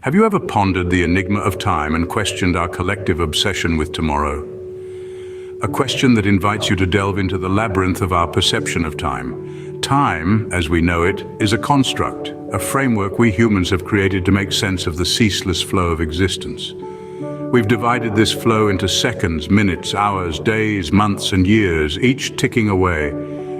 Have you ever pondered the enigma of time and questioned our collective obsession with tomorrow? A question that invites you to delve into the labyrinth of our perception of time. Time, as we know it, is a construct, a framework we humans have created to make sense of the ceaseless flow of existence. We've divided this flow into seconds, minutes, hours, days, months, and years, each ticking away,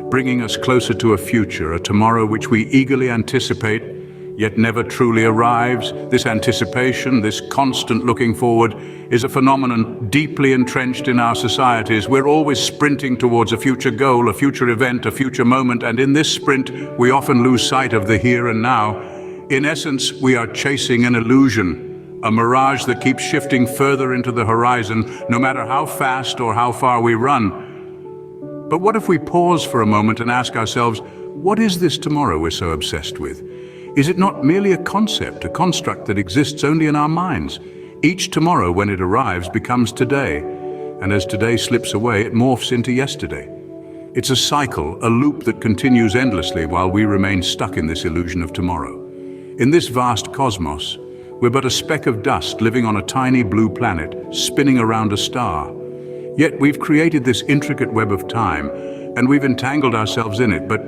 bringing us closer to a future, a tomorrow which we eagerly anticipate, yet never truly arrives. This anticipation, this constant looking forward, is a phenomenon deeply entrenched in our societies. We're always sprinting towards a future goal, a future event, a future moment, and in this sprint, we often lose sight of the here and now. In essence, we are chasing an illusion, a mirage that keeps shifting further into the horizon, no matter how fast or how far we run. But what if we pause for a moment and ask ourselves, what is this tomorrow we're so obsessed with? Is it not merely a concept, a construct that exists only in our minds? Each tomorrow, when it arrives, becomes today, and as today slips away, it morphs into yesterday. It's a cycle, a loop that continues endlessly while we remain stuck in this illusion of tomorrow. In this vast cosmos, we're but a speck of dust living on a tiny blue planet, spinning around a star. Yet we've created this intricate web of time, and we've entangled ourselves in it. But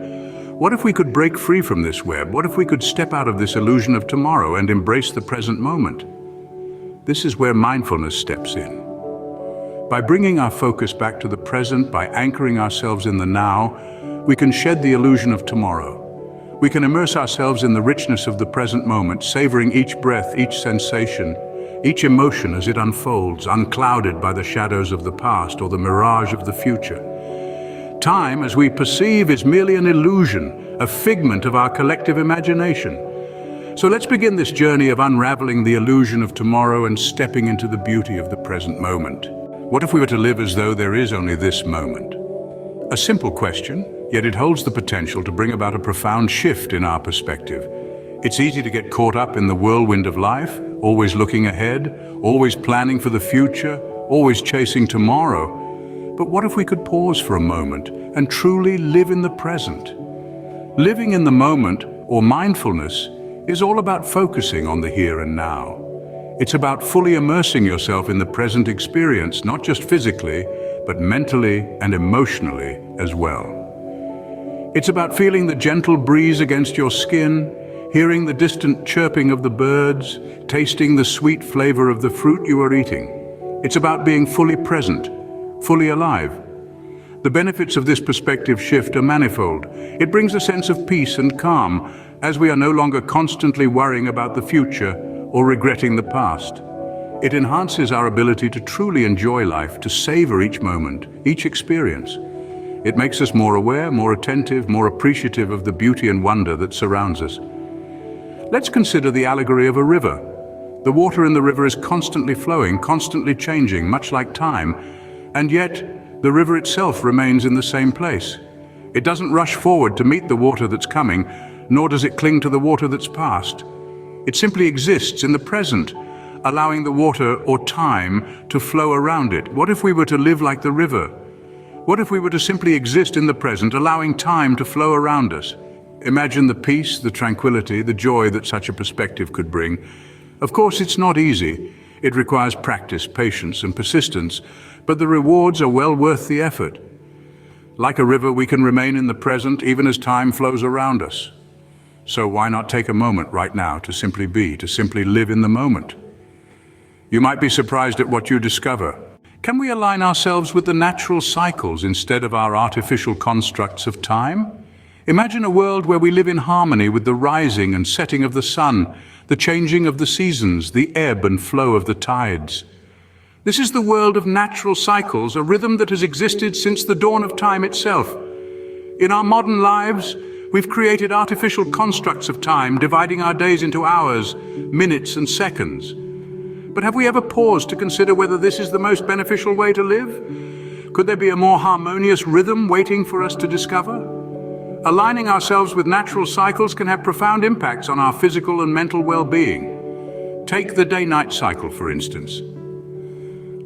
what if we could break free from this web? What if we could step out of this illusion of tomorrow and embrace the present moment? This is where mindfulness steps in. By bringing our focus back to the present, by anchoring ourselves in the now, we can shed the illusion of tomorrow. We can immerse ourselves in the richness of the present moment, savoring each breath, each sensation, each emotion as it unfolds, unclouded by the shadows of the past or the mirage of the future. Time, as we perceive, is merely an illusion, a figment of our collective imagination. So let's begin this journey of unraveling the illusion of tomorrow and stepping into the beauty of the present moment. What if we were to live as though there is only this moment? A simple question, yet it holds the potential to bring about a profound shift in our perspective. It's easy to get caught up in the whirlwind of life, always looking ahead, always planning for the future, always chasing tomorrow. But what if we could pause for a moment and truly live in the present? Living in the moment, or mindfulness, is all about focusing on the here and now. It's about fully immersing yourself in the present experience, not just physically, but mentally and emotionally as well. It's about feeling the gentle breeze against your skin, hearing the distant chirping of the birds, tasting the sweet flavor of the fruit you are eating. It's about being fully present, fully alive. The benefits of this perspective shift are manifold. It brings a sense of peace and calm, as we are no longer constantly worrying about the future or regretting the past. It enhances our ability to truly enjoy life, to savor each moment, each experience. It makes us more aware, more attentive, more appreciative of the beauty and wonder that surrounds us. Let's consider the allegory of a river. The water in the river is constantly flowing, constantly changing, much like time, and yet the river itself remains in the same place. It doesn't rush forward to meet the water that's coming, nor does it cling to the water that's past. It simply exists in the present, allowing the water or time to flow around it. What if we were to live like the river? What if we were to simply exist in the present, allowing time to flow around us? Imagine the peace, the tranquility, the joy that such a perspective could bring. Of course, it's not easy. It requires practice, patience, and persistence, but the rewards are well worth the effort. Like a river, we can remain in the present even as time flows around us. So why not take a moment right now to simply be, to simply live in the moment? You might be surprised at what you discover. Can we align ourselves with the natural cycles instead of our artificial constructs of time? Imagine a world where we live in harmony with the rising and setting of the sun, the changing of the seasons, the ebb and flow of the tides. This is the world of natural cycles, a rhythm that has existed since the dawn of time itself. In our modern lives, we've created artificial constructs of time, dividing our days into hours, minutes, and seconds. But have we ever paused to consider whether this is the most beneficial way to live? Could there be a more harmonious rhythm waiting for us to discover? Aligning ourselves with natural cycles can have profound impacts on our physical and mental well-being. Take the day-night cycle, for instance.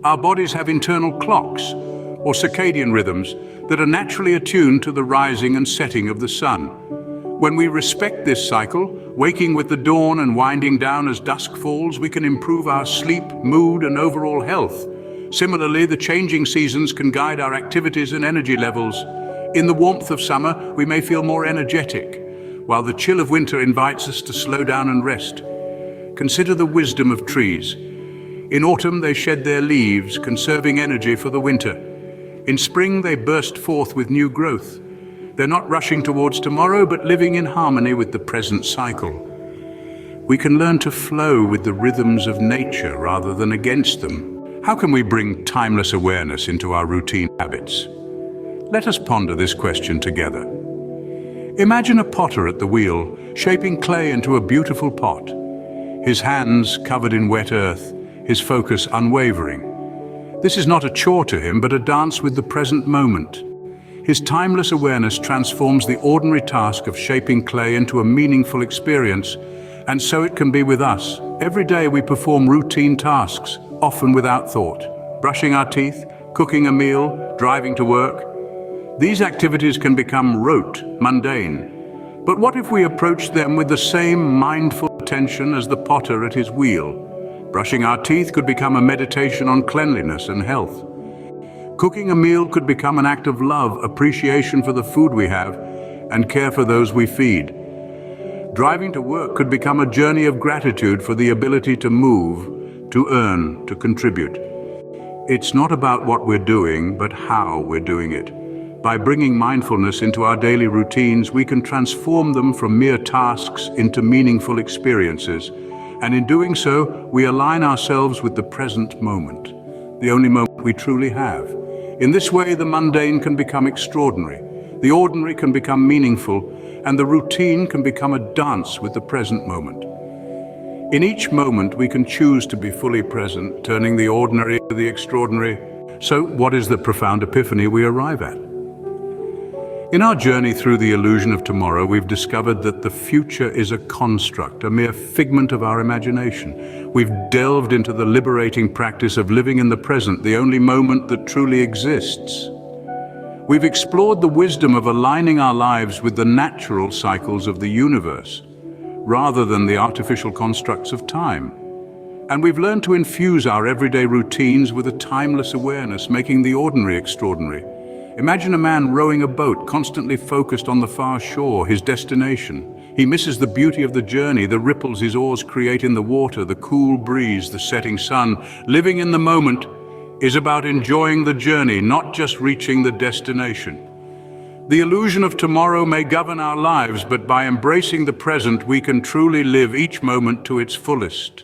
Our bodies have internal clocks, or circadian rhythms, that are naturally attuned to the rising and setting of the sun. When we respect this cycle, waking with the dawn and winding down as dusk falls, we can improve our sleep, mood, and overall health. Similarly, the changing seasons can guide our activities and energy levels. In the warmth of summer, we may feel more energetic, while the chill of winter invites us to slow down and rest. Consider the wisdom of trees. In autumn, they shed their leaves, conserving energy for the winter. In spring, they burst forth with new growth. They're not rushing towards tomorrow, but living in harmony with the present cycle. We can learn to flow with the rhythms of nature rather than against them. How can we bring timeless awareness into our routine habits? Let us ponder this question together. Imagine a potter at the wheel, shaping clay into a beautiful pot. His hands covered in wet earth, his focus unwavering. This is not a chore to him, but a dance with the present moment. His timeless awareness transforms the ordinary task of shaping clay into a meaningful experience, and so it can be with us. Every day we perform routine tasks, often without thought. Brushing our teeth, cooking a meal, driving to work. These activities can become rote, mundane. But what if we approach them with the same mindful attention as the potter at his wheel? Brushing our teeth could become a meditation on cleanliness and health. Cooking a meal could become an act of love, appreciation for the food we have, and care for those we feed. Driving to work could become a journey of gratitude for the ability to move, to earn, to contribute. It's not about what we're doing, but how we're doing it. By bringing mindfulness into our daily routines, we can transform them from mere tasks into meaningful experiences. And in doing so, we align ourselves with the present moment, the only moment we truly have. In this way, the mundane can become extraordinary, the ordinary can become meaningful, and the routine can become a dance with the present moment. In each moment, we can choose to be fully present, turning the ordinary into the extraordinary. So, what is the profound epiphany we arrive at? In our journey through the illusion of tomorrow, we've discovered that the future is a construct, a mere figment of our imagination. We've delved into the liberating practice of living in the present, the only moment that truly exists. We've explored the wisdom of aligning our lives with the natural cycles of the universe, rather than the artificial constructs of time. And we've learned to infuse our everyday routines with a timeless awareness, making the ordinary extraordinary. Imagine a man rowing a boat, constantly focused on the far shore, his destination. He misses the beauty of the journey, the ripples his oars create in the water, the cool breeze, the setting sun. Living in the moment is about enjoying the journey, not just reaching the destination. The illusion of tomorrow may govern our lives, but by embracing the present, we can truly live each moment to its fullest.